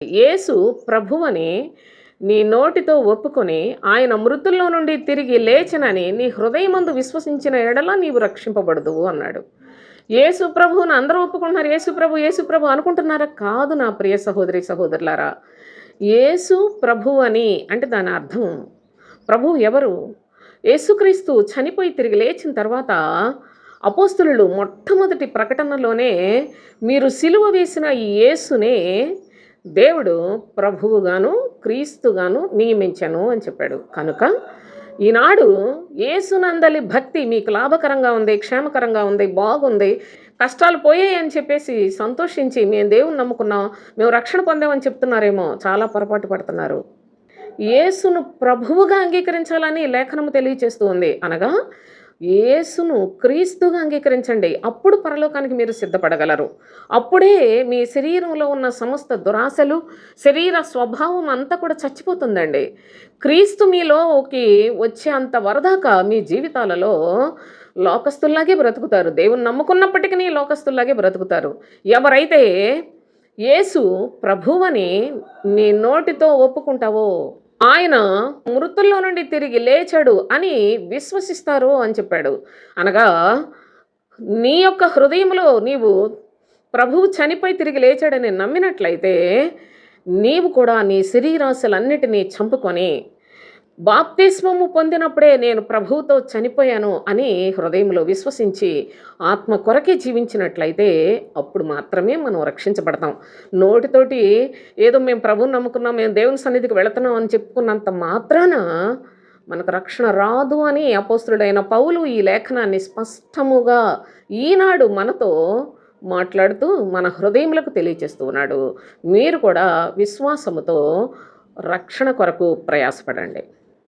యేసు ప్రభువని నీ నోటితో ఒప్పుకొని ఆయన మృతుల్లో నుండి తిరిగి లేచనని నీ హృదయమందు విశ్వసించిన ఎడల నీవు రక్షింపబడదువు అన్నాడు. యేసు ప్రభువుని అందరూ ఒప్పుకుంటున్నారు. యేసు ప్రభు అనుకుంటున్నారా? కాదు నా ప్రియ సహోదరి సహోదరులారా. యేసు ప్రభు అని అంటే దాని అర్థం ప్రభు ఎవరు? యేసుక్రీస్తు చనిపోయి తిరిగి లేచిన తర్వాత అపోస్తులు మొట్టమొదటి ప్రకటనలోనే మీరు సిలువ వేసిన ఈ యేసునే దేవుడు ప్రభువుగాను క్రీస్తుగాను నియమించను అని చెప్పాడు. కనుక ఈనాడు యేసునందలి భక్తి మీకు లాభకరంగా ఉంది, క్షేమకరంగా ఉంది, బాగుంది, కష్టాలు పోయాయి అని చెప్పేసి సంతోషించి మేము దేవుని నమ్ముకున్నాం, మేము రక్షణ పొందామని చెప్తున్నారేమో, చాలా పొరపాటు పడుతున్నారు. యేసును ప్రభువుగా అంగీకరించాలని లేఖనము తెలియచేస్తూ ఉంది. అనగా యేసును క్రీస్తుగా అంగీకరించండి. అప్పుడు పరలోకానికి మీరు సిద్ధపడగలరు. అప్పుడే మీ శరీరంలో ఉన్న సమస్త దురాశలు, శరీర స్వభావం అంతా కూడా చచ్చిపోతుందండి. క్రీస్తు మీలోకి వచ్చే అంత వరదాకా మీ జీవితాలలో లోకస్తుల్లాగే బ్రతుకుతారు. దేవుని నమ్ముకున్నప్పటికీ లోకస్తుల్లాగే బ్రతుకుతారు. ఎవరైతే యేసు ప్రభువని నీ నోటితో ఒప్పుకుంటావో, ఆయన మృతుల్లో నుండి తిరిగి లేచాడు అని విశ్వసిస్తారు అని చెప్పాడు. అనగా నీ యొక్క హృదయంలో నీవు ప్రభువు చనిపోయి తిరిగి లేచాడని నమ్మినట్లయితే నీవు కూడా నీ శరీరాశలన్నిటినీ చంపుకొని బాప్తిస్మము పొందినప్పుడే నేను ప్రభువుతో చనిపోయాను అని హృదయంలో విశ్వసించి ఆత్మ కొరకే జీవించినట్లయితే అప్పుడు మాత్రమే మనం రక్షించబడతాం. నోటితోటి ఏదో మేము ప్రభువుని నమ్ముకున్నాం, మేము దేవుని సన్నిధికి వెళుతున్నాం అని చెప్పుకున్నంత మాత్రాన మనకు రక్షణ రాదు అని అపోస్తలుడైన పౌలు ఈ లేఖనాన్ని స్పష్టముగా ఈనాడు మనతో మాట్లాడుతూ మన హృదయములకు తెలియచేస్తూ ఉన్నాడు. మీరు కూడా విశ్వాసముతో రక్షణ కొరకు ప్రయాసపడండి.